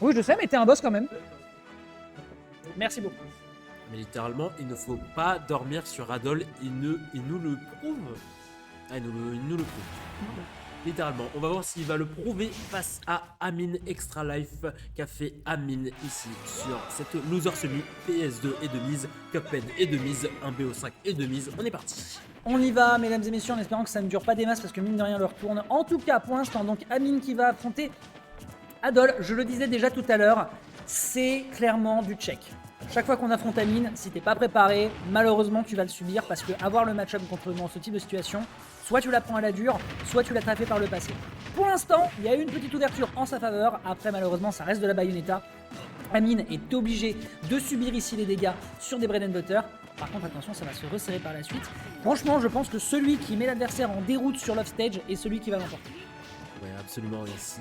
Oui, je sais, mais t'es un boss quand même. Merci beaucoup. Mais littéralement, il ne faut pas dormir sur Adol, il nous le prouve. Ah, il nous le prouve. Littéralement, on va voir s'il va le prouver face à Amine Extra Life qu'a fait Amine ici sur cette loser semi PS2 et de mise, Cuphead et de mise, un BO5 et de mise. On est parti. On y va, mesdames et messieurs, en espérant que ça ne dure pas des masses parce que mine de rien, leur tourne. En tout cas, pour l'instant, donc Amine qui va affronter Adol. Je le disais déjà tout à l'heure, c'est clairement du check. Chaque fois qu'on affronte Amine, si t'es pas préparé, malheureusement tu vas le subir parce que avoir le match-up contre dans ce type de situation, soit tu la prends à la dure, soit tu l'as tapé par le passé. Pour l'instant, il y a eu une petite ouverture en sa faveur. Après, malheureusement, ça reste de la Bayonetta. Amine est obligé de subir ici les dégâts sur des bread and butter. Par contre, attention, ça va se resserrer par la suite. Franchement, je pense que celui qui met l'adversaire en déroute sur l'offstage est celui qui va l'emporter. Ouais, absolument. Ici,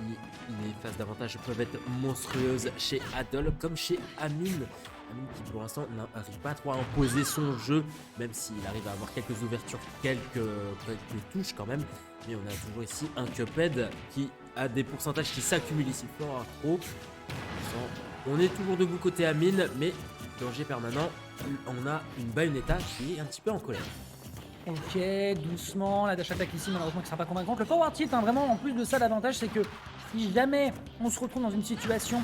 les phases d'avantage peuvent être monstrueuses chez Adol comme chez Amine. Amine qui pour l'instant n'arrive pas trop à imposer son jeu, même s'il arrive à avoir quelques ouvertures, quelques touches quand même. Mais on a toujours ici un Cuphead qui a des pourcentages qui s'accumulent ici fort trop. On est toujours debout côté Amine, mais danger permanent. On a une Bayonetta qui est un petit peu en colère. Ok, doucement, la dash attack ici malheureusement qui sera pas convaincante. Le forward tilt, hein, vraiment en plus de ça, l'avantage c'est que si jamais on se retrouve dans une situation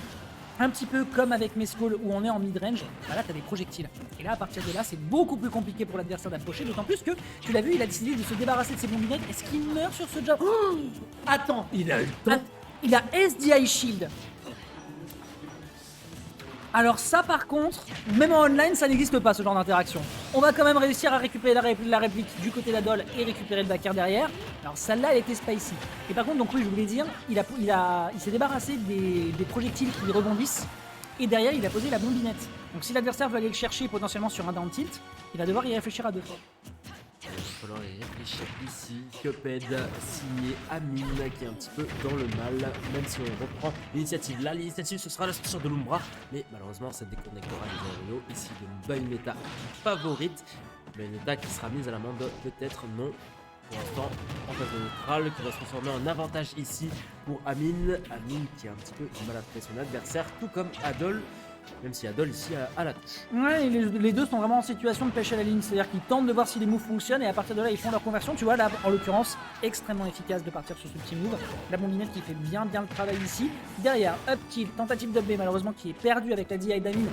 un petit peu comme avec Mescall où on est en mid-range, bah là t'as des projectiles. Et là à partir de là c'est beaucoup plus compliqué pour l'adversaire d'approcher, d'autant plus que, tu l'as vu, il a décidé de se débarrasser de ses bombinettes. Est-ce qu'il meurt sur ce job? Oh, attends, Il a eu le temps. il a SDI Shield. Alors ça par contre, même en online ça n'existe pas ce genre d'interaction. On va quand même réussir à récupérer la réplique du côté d'Adol et récupérer le backer derrière. Alors celle-là elle était spicy. Et par contre donc oui je voulais dire, il s'est débarrassé des projectiles qui rebondissent. Et derrière il a posé la bombinette. Donc si l'adversaire veut aller le chercher potentiellement sur un down tilt, il va devoir y réfléchir à deux fois. Il va falloir y réfléchir ici. Cuphead signé Amine qui est un petit peu dans le mal, même si on reprend l'initiative. Là, l'initiative ce sera la structure de l'Umbra, mais malheureusement ça déconnectera les aérios ici de Bayonetta favorite. Bayonetta qui sera mise à l'amende, peut-être non. Pour l'instant, en phase de neutral, qui va se transformer en avantage ici pour Amine. Amine qui a un petit peu du mal à trouver son adversaire, tout comme Adol. Même si Adol ici a la touche. Ouais, et les deux sont vraiment en situation de pêche à la ligne, c'est-à-dire qu'ils tentent de voir si les moves fonctionnent et à partir de là ils font leur conversion. Tu vois là, en l'occurrence, extrêmement efficace de partir sur ce petit move. La bombinette qui fait bien le travail ici. Derrière, up tilt, tentative d'up B malheureusement qui est perdue avec la DI d'Amine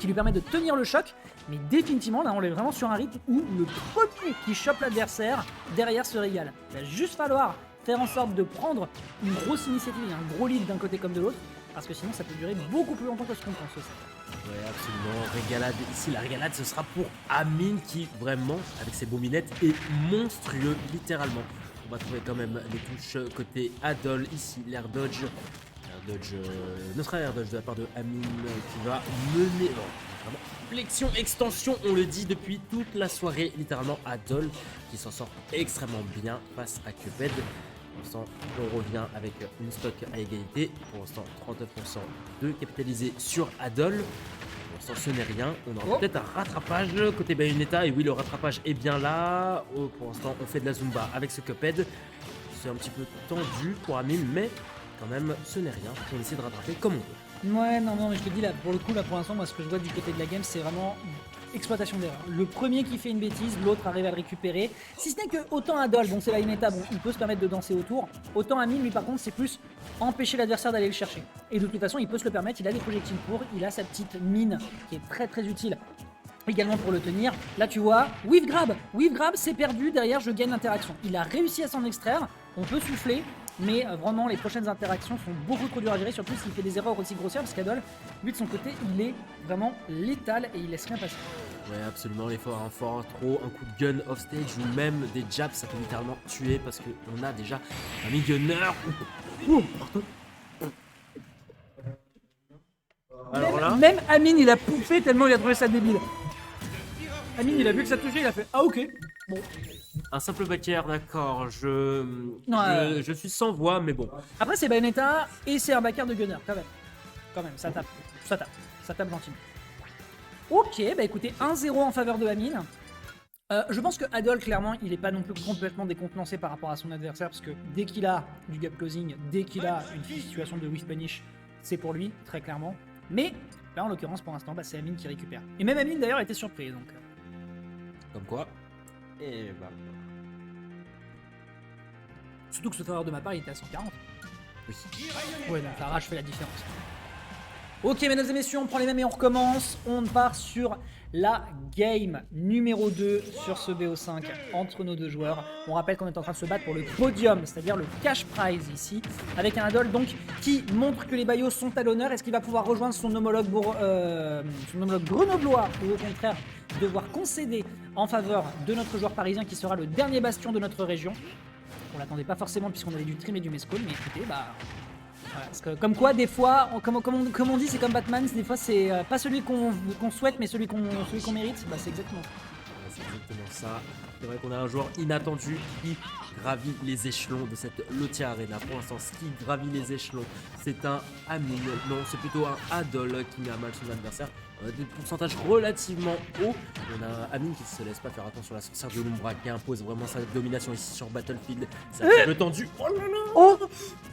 qui lui permet de tenir le choc. Mais définitivement là on est vraiment sur un rythme où le premier qui chope l'adversaire derrière se régale. Il va juste falloir faire en sorte de prendre une grosse initiative et un gros lead d'un côté comme de l'autre. Parce que sinon ça peut durer beaucoup plus longtemps que ce qu'on pense aussi. Ouais, absolument. Régalade ici. La régalade, ce sera pour Amine qui, vraiment, avec ses bombinettes, est monstrueux, littéralement. On va trouver quand même les touches côté Adol ici. L'air dodge. Notre air dodge de la part de Amine qui va mener. Non, vraiment. Flexion, extension, on le dit depuis toute la soirée, littéralement. Adol qui s'en sort extrêmement bien face à Cuphead. Pour l'instant, on revient avec une stock à égalité. Pour l'instant, 39% de capitalisé sur Adol. Pour l'instant, ce n'est rien. On aura peut-être un rattrapage côté Bayonetta. Et oui, le rattrapage est bien là. Oh, pour l'instant, on fait de la Zumba avec ce Cuphead. C'est un petit peu tendu pour Amine, mais quand même, ce n'est rien. On essaie de rattraper comme on peut. Ouais, non, mais je te dis là, pour le coup, là pour l'instant, moi ce que je vois du côté de la game, c'est vraiment exploitation d'erreur. Le premier qui fait une bêtise, l'autre arrive à le récupérer. Si ce n'est que autant Adol, bon c'est Bayonetta, bon il peut se permettre de danser autour. Autant Amine, lui par contre, c'est plus empêcher l'adversaire d'aller le chercher. Et de toute façon, il peut se le permettre, il a des projectiles pour, il a sa petite mine qui est très utile également pour le tenir. Là tu vois, Whiff Grab, c'est perdu, derrière je gagne l'interaction. Il a réussi à s'en extraire, on peut souffler. Mais vraiment les prochaines interactions sont beaucoup trop dures à gérer, surtout s'il fait des erreurs aussi grossières, parce qu'Adol, lui de son côté, il est vraiment létal et il laisse rien passer. Ouais, absolument, l'effort un fort trop, un coup de gun off stage ou même des jabs, ça peut littéralement tuer parce qu'on a déjà un mid-gunner. Alors là, Même Amine, il a pouffé tellement il a trouvé ça débile. Amine, il a vu que ça touchait, il a fait « Ah ok, bon. » un simple backer, d'accord, je suis sans voix, mais bon. Après c'est Bayonetta et c'est un backer de gunner, quand même, ça tape gentiment. Ok, bah écoutez, 1-0 en faveur de Amine. Je pense que Adol, clairement, il n'est pas non plus complètement décontenancé par rapport à son adversaire, parce que dès qu'il a du gap closing, dès qu'il a une situation de whiff punish, c'est pour lui, très clairement. Mais là, en l'occurrence, pour l'instant, bah, c'est Amine qui récupère. Et même Amine, d'ailleurs, a été surpris. Donc... Comme quoi. Et bah. Surtout que ce faveur de ma part, il était à 140. Oui. Ouais, donc la rage fait la différence. Ok, mesdames et messieurs, on prend les mêmes et on recommence. On part sur la game numéro 2 sur ce BO5 entre nos deux joueurs. On rappelle qu'on est en train de se battre pour le podium, c'est-à-dire le cash prize ici, avec un Adol donc qui montre que les Bayos sont à l'honneur. Est-ce qu'il va pouvoir rejoindre son homologue grenoblois ou au contraire devoir concéder en faveur de notre joueur parisien qui sera le dernier bastion de notre région? On l'attendait pas forcément puisqu'on avait du trim et du mescall, mais écoutez, bah... Voilà, parce que, comme quoi, des fois, comme on dit, c'est comme Batman, des fois c'est pas celui qu'on souhaite, mais celui qu'on mérite. Bah, c'est exactement ça. Ouais, c'est exactement ça. C'est vrai qu'on a un joueur inattendu qui gravit les échelons de cette Lotia Arena. Pour l'instant, ce qui gravit les échelons, c'est un Amine. Non, c'est plutôt un Adol qui met à mal son adversaire. On a des pourcentages relativement hauts. On a un Amine qui ne se laisse pas faire attention à la sorcière de l'Umbra qui impose vraiment sa domination ici sur Battlefield. C'est un petit peu tendu. Oh là là! Oh,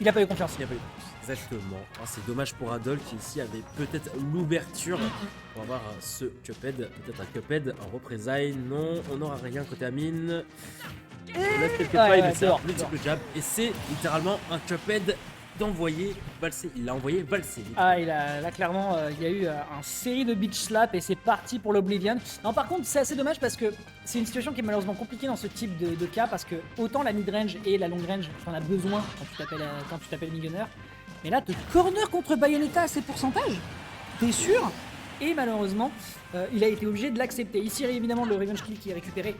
il a pas eu confiance. Il a pas eu. Exactement. Oh, c'est dommage pour Adol qui ici avait peut-être l'ouverture pour avoir ce Cuphead. Peut-être un Cuphead en représailles. Non, on n'aura rien côté Amine. On a quelques failles, mais c'est un multiple jab. Et c'est littéralement un Cuphead d'envoyer valser. Il l'a envoyé valser. Ah, là clairement, il y a eu un série de beach slap et c'est parti pour l'Oblivion. Non, par contre, c'est assez dommage parce que c'est une situation qui est malheureusement compliquée dans ce type de cas parce que autant la mid-range et la long-range, t'en as besoin quand tu t'appelles mid-gunner. Mais là, te corner contre Bayonetta à ces pourcentages, t'es sûr? Et malheureusement, il a été obligé de l'accepter. Ici, évidemment, le revenge kill qui est récupéré.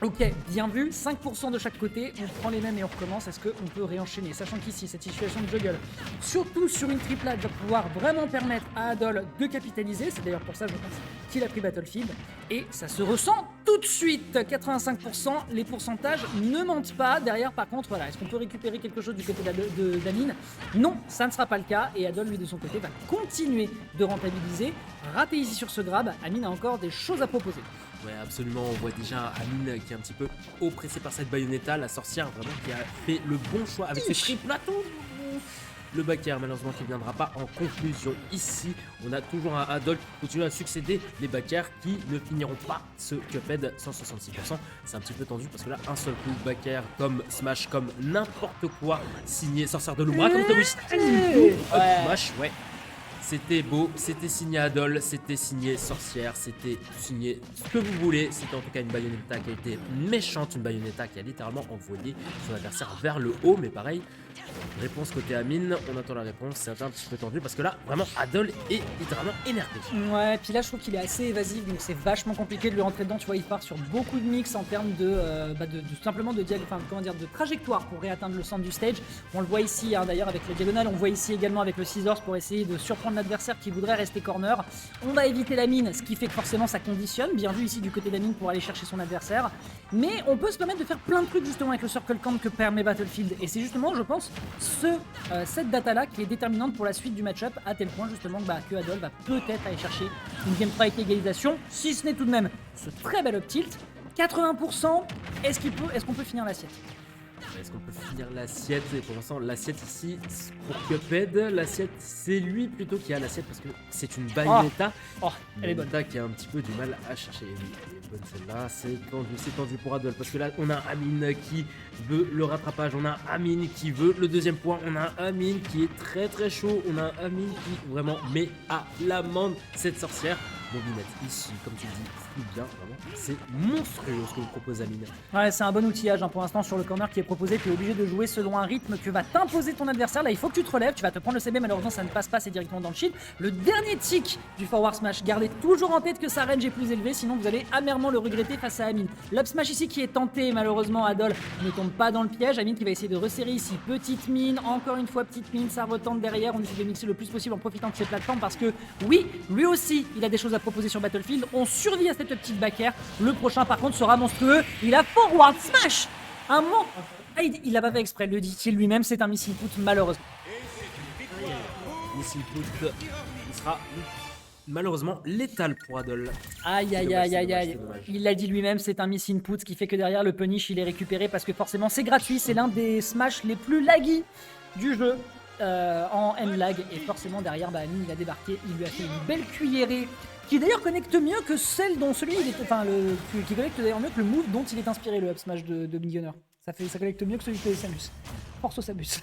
Ok, bien vu, 5% de chaque côté, on prend les mêmes et on recommence. Est-ce qu'on peut réenchaîner? Sachant qu'ici, cette situation de juggle, surtout sur une triplade, va pouvoir vraiment permettre à Adol de capitaliser. C'est d'ailleurs pour ça, je pense, qu'il a pris Battlefield. Et ça se ressent tout de suite. 85%, les pourcentages ne mentent pas. Derrière, par contre, voilà, est-ce qu'on peut récupérer quelque chose du côté d'Amine? Non, ça ne sera pas le cas. Et Adol, lui, de son côté, va continuer de rentabiliser. Raté ici sur ce grab, Amine a encore des choses à proposer. Ouais, absolument. On voit déjà Amine qui est un petit peu oppressé par cette Bayonetta, la sorcière vraiment qui a fait le bon choix avec ses triple plateaux. Le backer malheureusement qui ne viendra pas en conclusion. Ici, on a toujours un Adol qui continue à succéder. Les backers qui ne finiront pas ce Cuphead 166%. C'est un petit peu tendu parce que là, un seul coup, backer comme Smash, comme n'importe quoi, signé sorcière de l'Umbra, comme Tommy Smash, ouais. C'était beau, c'était signé Adol, c'était signé Sorcière, c'était signé ce que vous voulez. C'était en tout cas une Bayonetta qui a été méchante, une Bayonetta qui a littéralement envoyé son adversaire vers le haut. Mais pareil, réponse côté Amine, on attend la réponse, c'est un petit peu tendu parce que là, vraiment, Adol est littéralement énervé. Ouais, puis là, je trouve qu'il est assez évasif, donc c'est vachement compliqué de lui rentrer dedans. Tu vois, il part sur beaucoup de mix en termes simplement de trajectoire pour réatteindre le centre du stage. On le voit ici, hein, d'ailleurs, avec la diagonale, on voit ici également avec le scissors pour essayer de surprendre l'adversaire qui voudrait rester corner. On va éviter la mine, ce qui fait que forcément ça conditionne, bien vu ici du côté d'Amine pour aller chercher son adversaire. Mais on peut se permettre de faire plein de trucs justement avec le circle camp que permet Battlefield. Et c'est justement, je pense, cette data-là qui est déterminante pour la suite du match-up, à tel point justement que Adol va peut-être aller chercher une game fight égalisation, si ce n'est tout de même ce très bel up tilt. 80%, est-ce qu'on peut finir l'assiette? Est-ce qu'on peut finir l'assiette? Et pour l'instant, l'assiette ici, pour Cuphead, l'assiette, c'est lui plutôt qui a l'assiette parce que c'est une Bayonetta. Oh, elle est bonne. Bayonetta qui a un petit peu du mal à chercher. Oui, elle est bonne celle-là. C'est tendu pour Adol parce que là, on a Amine qui veut le rattrapage. On a Amine qui veut le deuxième point. On a Amine qui est très très chaud. On a Amine qui vraiment met à l'amende cette sorcière. Bobinette ici, comme tu le dis, c'est bien, vraiment. C'est monstrueux ce que vous propose Amine. Ouais, c'est un bon outillage hein, pour l'instant sur le corner qui est proposé. Tu es obligé de jouer selon un rythme que va t'imposer ton adversaire. Là, il faut que tu te relèves. Tu vas te prendre le CB, malheureusement, ça ne passe pas, c'est directement dans le shield. Le dernier tick du forward smash. Gardez toujours en tête que sa range est plus élevée, sinon vous allez amèrement le regretter face à Amine. L'up smash ici qui est tenté, malheureusement, Adol ne tombe pas dans le piège. Amine qui va essayer de resserrer ici. Petite mine, encore une fois, petite mine, ça retente derrière. On essaie de mixer le plus possible en profitant de ces plateformes parce que, oui, lui aussi, il a des choses à proposer sur Battlefield. On survit à cette petite backer. Le prochain, par contre, sera monstrueux. Il a forward smash. Un mot. Ah, il l'a pas fait exprès, le dit-il lui-même. C'est un missile put, malheureusement. Missile put, il sera malheureusement létal pour Adol. Aïe aïe aïe aïe aïe. Il l'a dit lui-même, c'est un miss input, ce qui fait que derrière le punish il est récupéré parce que forcément c'est gratuit, c'est l'un des smash les plus laggy du jeu. en end lag. Et forcément, derrière, Amine, il a débarqué. Il lui a fait une belle cuillerée qui d'ailleurs connecte mieux que celle dont celui il était. Enfin, qui connecte d'ailleurs mieux que le move dont il est inspiré, le up smash de Millionnaire. Ça connecte mieux que celui de Samus. Force au Samus.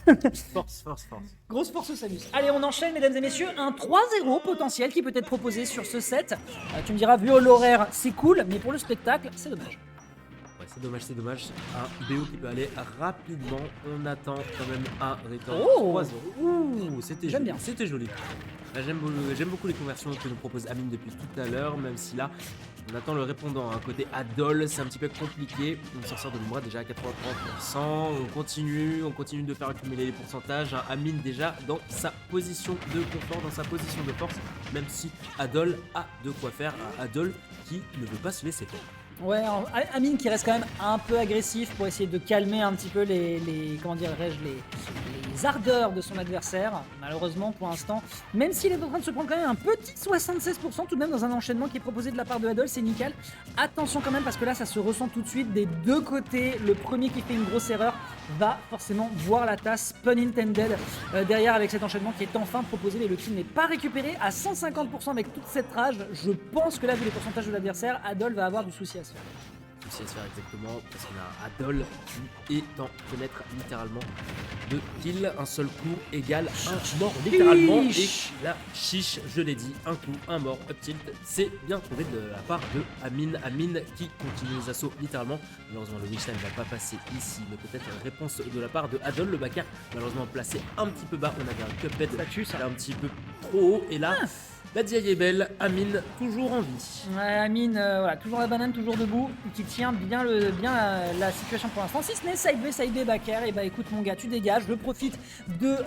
Force. Grosse force au Samus. Allez, on enchaîne, mesdames et messieurs. Un 3-0 potentiel qui peut être proposé sur ce set. Tu me diras, vu l'horaire, c'est cool, mais pour le spectacle, c'est dommage. Ouais, c'est dommage. Un BO qui peut aller rapidement. On attend quand même un return. Oh 3-0. Ouh, c'était J'aime joli. bien. C'était joli. Là, j'aime beaucoup les conversions que nous propose Amine depuis tout à l'heure, même si là, on attend le répondant. Côté Adol, c'est un petit peu compliqué. On s'en sort de l'Umbra déjà à 83%. On continue de faire accumuler les pourcentages. Amine déjà dans sa position de confort, dans sa position de force, même si Adol a de quoi faire. Adol qui ne veut pas se laisser faire. Ouais, Amine qui reste quand même un peu agressif pour essayer de calmer un petit peu comment dirais-je, les ardeurs de son adversaire. Malheureusement, pour l'instant, même s'il est en train de se prendre quand même un petit 76% tout de même dans un enchaînement qui est proposé de la part de Adol, c'est nickel. Attention quand même parce que là, ça se ressent tout de suite des deux côtés. Le premier qui fait une grosse erreur va forcément voir la tasse, pun intended, derrière avec cet enchaînement qui est enfin proposé, mais le kill n'est pas récupéré à 150% avec toute cette rage. Je pense que là, vu les pourcentages de l'adversaire, Adol va avoir du souci à se faire. Souci à se faire exactement, parce qu'on a Adol qui est en fenêtre littéralement de kill. Un seul coup égale un mort littéralement. Et la chiche, je l'ai dit, un coup, un mort, up tilt. C'est bien trouvé de la part de Amine. Amine qui continue les assauts littéralement. Malheureusement, le wishline ne va pas passer ici, mais peut-être une réponse de la part de Adol. Le backer malheureusement placé un petit peu bas. On avait un Cuphead un petit peu trop haut. Et là, la diaille est belle. Amine toujours en vie. Ouais, Amine, voilà, toujours la banane, toujours debout, qui tient bien, la situation pour l'instant. Si ce n'est side B, backer, et bah écoute mon gars, tu dégages, je profite de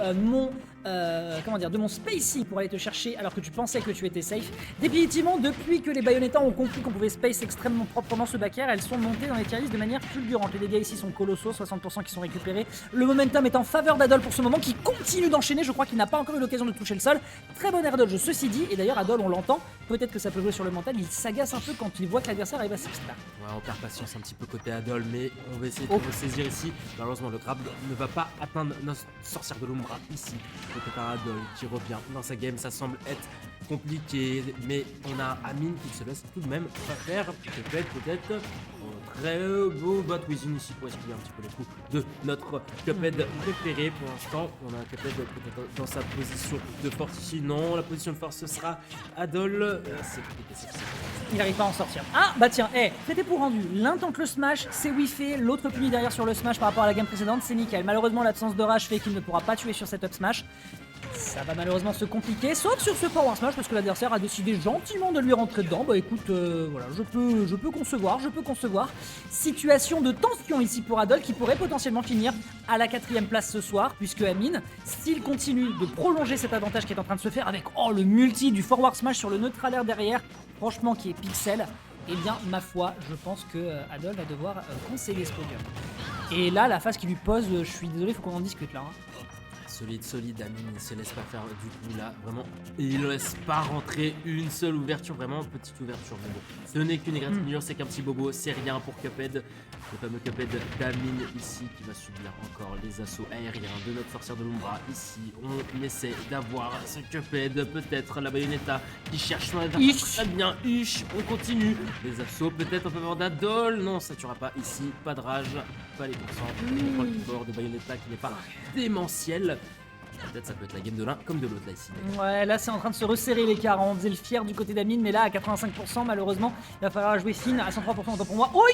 de mon spacey pour aller te chercher alors que tu pensais que tu étais safe. Définitivement, depuis que les Bayonetta ont compris qu'on pouvait space extrêmement proprement ce backer, elles sont montées dans les tier lists de manière fulgurante. Les dégâts ici sont colossaux, 60% qui sont récupérés. Le momentum est en faveur d'Adol pour ce moment, qui continue d'enchaîner. Je crois qu'il n'a pas encore eu l'occasion de toucher le sol. Très bon air dodge, ceci dit. Et d'ailleurs, Adol, on l'entend, peut-être que ça peut jouer sur le mental, il s'agace un peu quand il voit que l'adversaire arrive à s'extraire. Ouais, on perd patience un petit peu côté Adol, mais on va essayer de le saisir ici. Malheureusement, le grab ne va pas atteindre notre sorcière de l'Umbra ici. Côté par Adol qui revient dans sa game, ça semble être compliqué, mais on a Amine qui se laisse tout de même pas faire. Peut-être très beau bot within ici pour esquiver un petit peu les coups de notre Cuphead préféré. Pour l'instant, on a un Cuphead peut-être dans sa position de force ici. Non, la position de force ce sera Adol. C'est compliqué. Il n'arrive pas à en sortir. Ah bah tiens, c'était pour rendu. L'un tente le smash, c'est whiffé, l'autre puni derrière sur le smash par rapport à la game précédente, c'est nickel. Malheureusement, l'absence de rage fait qu'il ne pourra pas tuer sur cet up smash. Ça va malheureusement se compliquer, sauf sur ce power smash parce que l'adversaire a décidé gentiment de lui rentrer dedans. Bah écoute, voilà, je peux concevoir. Situation de tension ici pour Adol qui pourrait potentiellement finir à la 4ème place ce soir, puisque Amine, s'il continue de prolonger cet avantage qui est en train de se faire avec le multi du forward smash sur le neutral air derrière, franchement qui est pixel, eh bien ma foi, je pense que Adol va devoir concéder ce podium. Et là, la phase qui lui pose, je suis désolé, faut qu'on en discute là. Solide, Amine, il se laisse pas faire du coup là, vraiment, il ne laisse pas rentrer une seule ouverture, vraiment petite ouverture, mais bon, ce n'est qu'une égratignure, c'est qu'un petit bobo, c'est rien pour Cuphead, le fameux Cuphead d'Amine ici, qui va subir encore les assauts aériens de notre sorcière de l'Umbra. Ici, on essaie d'avoir ce Cuphead, peut-être la Bayonetta qui cherche son adversaire, très bien, on continue, les assauts peut-être en faveur d'Adol, non, ça tuera pas ici, pas de rage, pas les pourcents, le fort de Bayonetta qui n'est pas démentiel. Peut-être ça peut être la game de l'un comme de l'autre là ici. Ouais, là c'est en train de se resserrer l'écart. On faisait le fier du côté d'Amine, mais là à 85%, malheureusement, il va falloir jouer fine à 103% autant pour moi. Oh,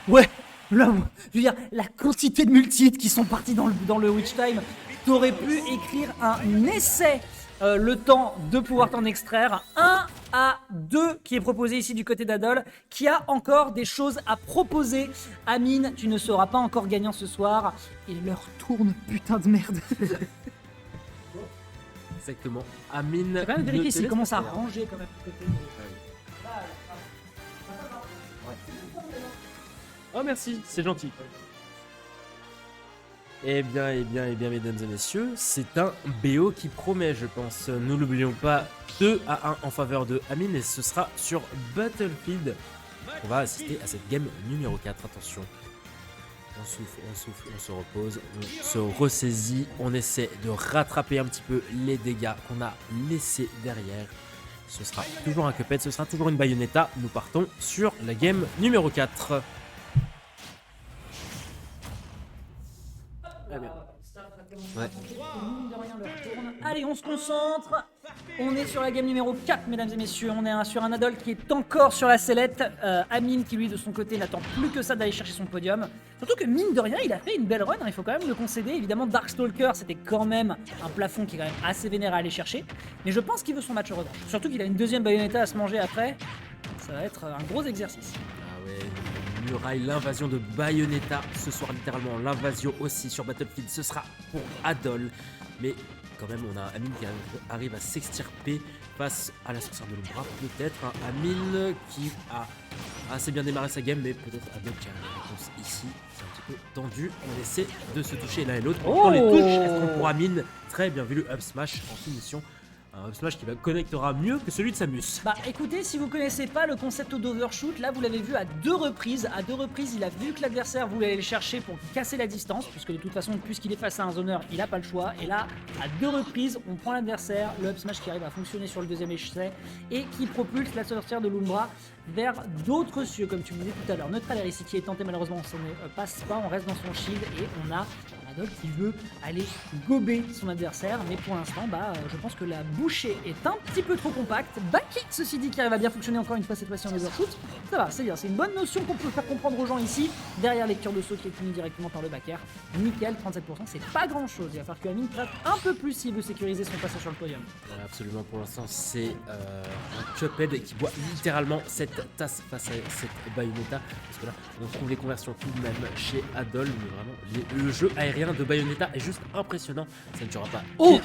ouais. Là, je veux dire, la quantité de multi-hits qui sont partis dans le Witch Time, t'aurais pu écrire un essai. Le temps de pouvoir t'en extraire. 1 à 2 qui est proposé ici du côté d'Adol, qui a encore des choses à proposer. Amine, tu ne seras pas encore gagnant ce soir. Et leur tourne, putain de merde. Exactement. Amine. J'ai quand même vérifié s'il commence à ranger quand même. Oh merci, c'est gentil. Eh bien, mesdames et messieurs, c'est un BO qui promet, je pense. Nous l'oublions pas, 2 à 1 en faveur de Amine, et ce sera sur Battlefield. On va assister à cette game numéro 4, attention. On souffle, on se repose, on se ressaisit, on essaie de rattraper un petit peu les dégâts qu'on a laissés derrière. Ce sera toujours un Cuphead, ce sera toujours une Bayonetta. Nous partons sur la game numéro 4. Ah bien. Ouais. Allez, on se concentre. On est sur la game numéro 4, mesdames et messieurs. On est sur un Adol qui est encore sur la sellette. Amine, qui lui, de son côté, n'attend plus que ça d'aller chercher son podium. Surtout que, mine de rien, il a fait une belle run. Hein, il faut quand même le concéder. Évidemment, Darkstalker, c'était quand même un plafond qui est quand même assez vénère à aller chercher. Mais je pense qu'il veut son match revanche. Surtout qu'il a une deuxième Bayonetta à se manger après. Ça va être un gros exercice. Ah ouais, muraille, l'invasion de Bayonetta. Ce soir, littéralement, l'invasion aussi sur Battlefield. Ce sera pour Adol. Mais quand même, on a Amine qui arrive à s'extirper face à la sorcière de l'Ombra. Peut-être un Amine qui a assez bien démarré sa game, mais peut-être Adol qui a une réponse ici. C'est un petit peu tendu. On essaie de se toucher l'un et l'autre. Dans les touches, est-ce qu'on pourra Amine? Très bien vu le up smash en finition. Un up smash qui va connectera mieux que celui de Samus. Bah écoutez, si vous connaissez pas le concept d'overshoot, là vous l'avez vu à deux reprises. À deux reprises, il a vu que l'adversaire voulait aller le chercher pour casser la distance, puisque de toute façon, puisqu'il est face à un zoneur, il a pas le choix. Et là, à deux reprises, on prend l'adversaire, le up smash qui arrive à fonctionner sur le deuxième essai et qui propulse la sorcière de l'Umbra vers d'autres cieux, comme tu me disais tout à l'heure. Neutraler ici qui est tenté, malheureusement, on ne passe pas, on reste dans son shield et on a Adol qui veut aller gober son adversaire, mais pour l'instant, je pense que la bouchée est un petit peu trop compacte. Backkick, ceci dit, qui arrive à bien fonctionner encore une fois cette fois-ci en overshoot. Ça va, c'est bien, c'est une bonne notion qu'on peut faire comprendre aux gens ici. Derrière lecture de saut qui est punie directement par le back air. Nickel, 37%, c'est pas grand chose. Il va falloir que Amine traite un peu plus s'il veut sécuriser son passage sur le podium. Voilà, absolument, pour l'instant, c'est un Cuphead qui boit littéralement cette tasse face à cette Bayonetta. Parce que là, on trouve les conversions tout de même chez Adol, mais vraiment, le jeu aérien de Bayonetta est juste impressionnant. Ça ne tuera pas. Oh,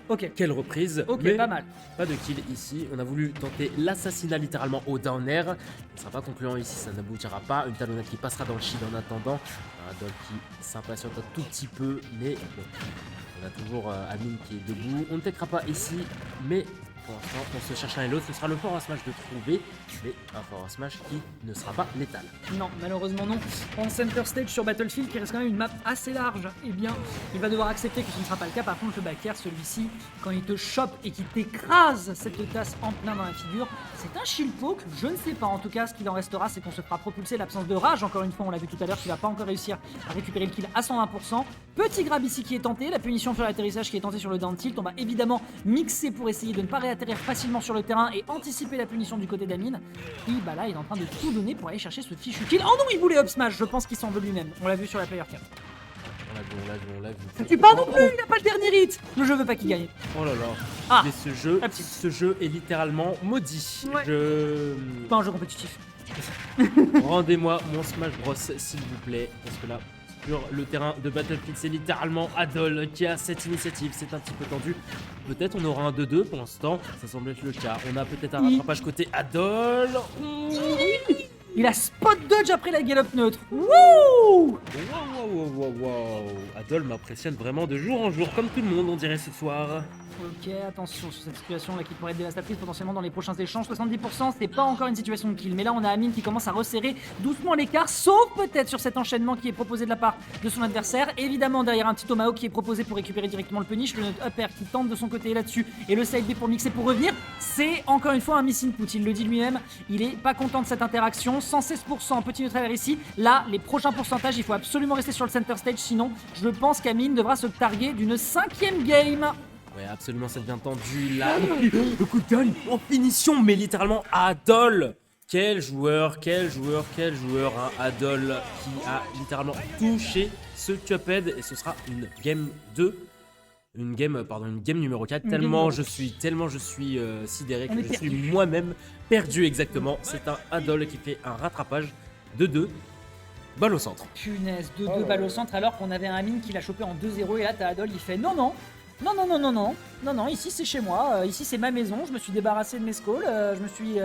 ok. Quelle reprise. Ok, mais pas mal. Pas de kill ici. On a voulu tenter l'assassinat littéralement au down air. Ce ne sera pas concluant ici, ça n'aboutira pas. Une talonnade qui passera dans le shield en attendant. Un Adol qui s'impatiente un tout petit peu, mais bon. On a toujours Amine qui est debout. On ne techera pas ici, mais pour l'instant, on se cherche l'un et l'autre. Ce sera le forward smash de trouver, mais un forward smash qui ne sera pas létal. Non, malheureusement non. En center stage sur Battlefield, qui reste quand même une map assez large, eh bien, il va devoir accepter que ce ne sera pas le cas. Par contre, le back air, celui-ci, quand il te chope et qu'il t'écrase cette tasse en plein dans la figure, c'est un shield poke. Je ne sais pas. En tout cas, ce qu'il en restera, c'est qu'on se fera propulser. L'absence de rage, encore une fois, on l'a vu tout à l'heure, qui va pas encore réussir à récupérer le kill à 120%. Petit grab ici qui est tenté, la punition sur l'atterrissage qui est tentée sur le down tilt. On va évidemment mixer pour essayer de ne pas réatterrir facilement sur le terrain et anticiper la punition du côté d'Amine. Et là, il est en train de tout donner pour aller chercher ce fichu kill. Oh non, il voulait up smash, je pense qu'il s'en veut lui-même. On l'a vu sur la player cam. On l'a vu. Ça tue pas non plus, il a pas le dernier hit. Le jeu veut pas qu'il gagne. Oh là là. Ah. Mais ce jeu est littéralement maudit. Ouais. Pas un jeu compétitif. Rendez-moi mon Smash Bros s'il vous plaît, parce que là, sur le terrain de Battlefield, c'est littéralement Adol qui a cette initiative. C'est un petit peu tendu. Peut-être on aura un 2-2 pour l'instant. Ça semble être le cas. On a peut-être un rattrapage côté Adol. Il a spot dodge après la gallop neutre. Wouh! Wow. Adol m'impressionne vraiment de jour en jour, comme tout le monde, on dirait ce soir. Ok, attention sur cette situation là qui pourrait être dévastatrice potentiellement dans les prochains échanges. 70%, c'est pas encore une situation de kill. Mais là, on a Amine qui commence à resserrer doucement l'écart, sauf peut-être sur cet enchaînement qui est proposé de la part de son adversaire. Évidemment, derrière un petit Tomahawk qui est proposé pour récupérer directement le punish. Le up air qui tente de son côté là-dessus. Et le side B pour mixer pour revenir. C'est encore une fois un miss input. Il le dit lui-même. Il est pas content de cette interaction. 116%, petit neutral ici. Là, les prochains pourcentages, il faut absolument rester sur le center stage. Sinon, je pense qu'Amine devra se targuer d'une 5e game. Ouais, absolument, ça devient tendu là. Le coup de gun en finition, mais littéralement Adol. Quel joueur, hein, Adol qui a littéralement touché ce Cuphead. Et ce sera une game 2. Une game numéro 4. Tellement je suis sidéré que je suis moi-même perdu exactement. C'est un Adol qui fait un rattrapage de 2. Balle au centre. Punaise, 2-2 balles au centre alors qu'on avait un Amine qui l'a chopé en 2-0 et là t'as Adol, il fait non, ici c'est chez moi, ici c'est ma maison, je me suis débarrassé de mes skulls, je me suis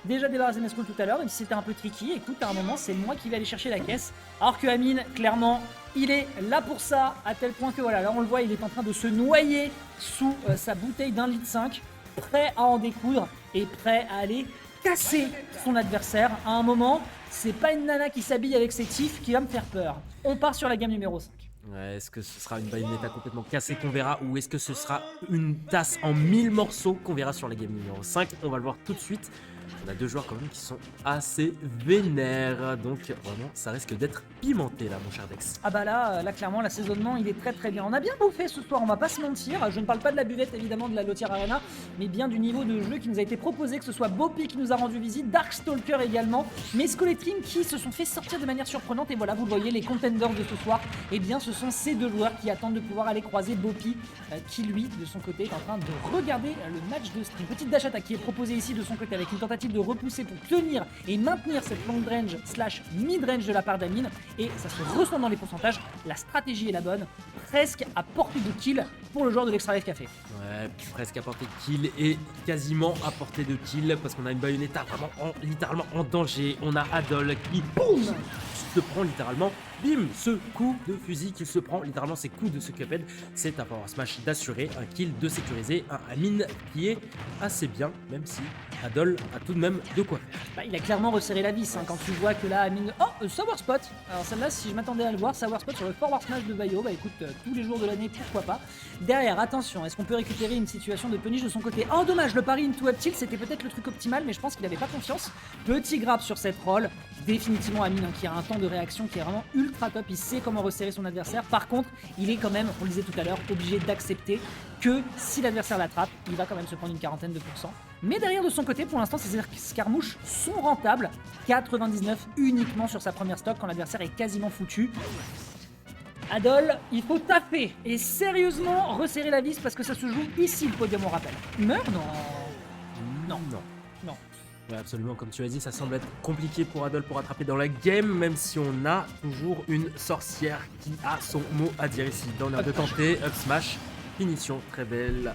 déjà débarrassé de mes skulls tout à l'heure, même si c'était un peu tricky, écoute, à un moment c'est moi qui vais aller chercher la caisse, alors que Amine, clairement, il est là pour ça, à tel point que voilà, là on le voit, il est en train de se noyer sous sa bouteille d'1,5 litre, prêt à en découdre et prêt à aller casser son adversaire. À un moment, c'est pas une nana qui s'habille avec ses tifs qui va me faire peur. On part sur la game numéro 5. Ouais, est-ce que ce sera une Bayonetta complètement cassée qu'on verra ou est-ce que ce sera une tasse en 1000 morceaux qu'on verra sur la game numéro 5? On va le voir tout de suite. On a deux joueurs quand même qui sont assez vénères, donc vraiment ça risque d'être pimenté là mon cher Dex. Ah bah là clairement l'assaisonnement il est très très bien. On a bien bouffé ce soir, on va pas se mentir. Je ne parle pas de la buvette évidemment de la Lotier Arena, mais bien du niveau de jeu qui nous a été proposé, que ce soit Boppy qui nous a rendu visite, Darkstalker également, mais Skulltrim qui se sont fait sortir de manière surprenante. Et voilà, vous le voyez, les contenders de ce soir, et bien ce sont ces deux joueurs qui attendent de pouvoir aller croiser Boppy, qui lui de son côté est en train de regarder le match de stream. Petite dash attack qui est proposée ici de son côté avec une tentative de repousser pour tenir et maintenir cette long range slash mid range de la part d'Amine, et ça se ressent dans les pourcentages. La stratégie est la bonne, presque à portée de kill pour le joueur de l'Extra Life Café. Ouais, presque à portée de kill et quasiment à portée de kill parce qu'on a une Bayonetta vraiment littéralement en danger. On a Adol qui boum se prend littéralement, bim, ce coup de fusil qu'il se prend littéralement, ces coups de ce Cuphead. C'est un power smash d'assurer, un kill de sécuriser, un Amine qui est assez bien, même si Adol a tout de même de quoi faire. Bah, il a clairement resserré la vis quand tu vois que là Amine... Oh, Sour Spot. Alors celle-là, si je m'attendais à le voir, Sour Spot sur le forward smash de Bayo, bah écoute, tous les jours de l'année, pourquoi pas. Derrière, attention, est-ce qu'on peut récupérer une situation de punish de son côté? Oh dommage, le pari into up tilt, c'était peut-être le truc optimal, mais je pense qu'il avait pas confiance. Petit grab sur cette roll, définitivement Amine qui a un temps de réaction qui est vraiment ultra top, il sait comment resserrer son adversaire. Par contre, il est quand même, on le disait tout à l'heure, obligé d'accepter que si l'adversaire l'attrape, il va quand même se prendre une quarantaine de pourcents. Mais derrière de son côté, pour l'instant, ces escarmouches sont rentables. 99 uniquement sur sa première stock quand l'adversaire est quasiment foutu. Adol, il faut taper et sérieusement resserrer la vis parce que ça se joue ici le podium, on rappelle. Il meurt? Non. Non. Non. Non. Ouais, absolument, comme tu as dit, ça semble être compliqué pour Adol pour attraper dans la game, même si on a toujours une sorcière qui a son mot à dire ici. Dans l'air de tenter, up smash, finition, très belle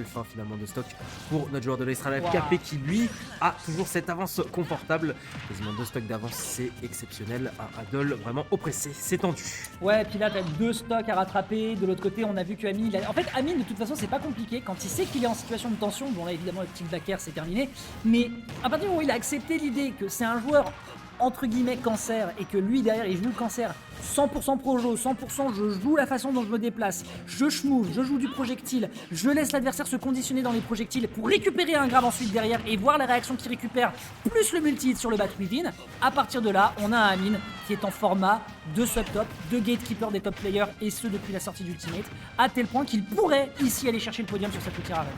fin finalement de stock pour notre joueur de l'Extra Life Café qui lui a toujours cette avance confortable. Quasiment 2 stocks d'avance, c'est exceptionnel. Un Adol vraiment oppressé, c'est tendu. Ouais, puis là t'as 2 stocks à rattraper. De l'autre côté, on a vu que Amine, en fait Amine de toute façon c'est pas compliqué quand il sait qu'il est en situation de tension. Bon là évidemment le team backer c'est terminé, mais à partir du moment où il a accepté l'idée que c'est un joueur entre guillemets cancer et que lui derrière il joue le cancer 100% projo, 100% je joue la façon dont je me déplace, je schmove, je joue du projectile, je laisse l'adversaire se conditionner dans les projectiles pour récupérer un grab ensuite derrière et voir la réaction qu'il récupère, plus le multi-hit sur le bat within. À partir de là, on a un Amine qui est en format de sub-top, de gatekeeper des top players, et ce depuis la sortie d'Ultimate, à tel point qu'il pourrait ici aller chercher le podium sur cette petite arena.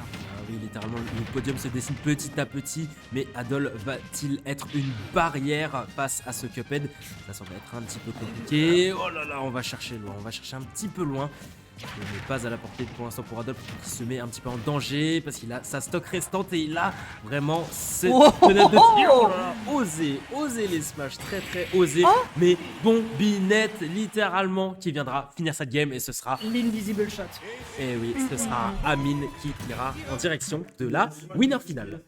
Oui, littéralement, le podium se dessine petit à petit, mais Adol va-t-il être une barrière face à ce Cuphead? Ça semble être un petit peu compliqué. Oh là là, on va chercher loin, on va chercher un petit peu loin. Il n'est pas à la portée pour l'instant pour Adol, qui se met un petit peu en danger parce qu'il a sa stock restante et il a vraiment cette fenêtre de tir. Oh là là, osé les smash, très osé. Mais bombinette littéralement qui viendra finir cette game et ce sera l'invisible shot. Et oui, ce sera Amine qui ira en direction de la winner finale.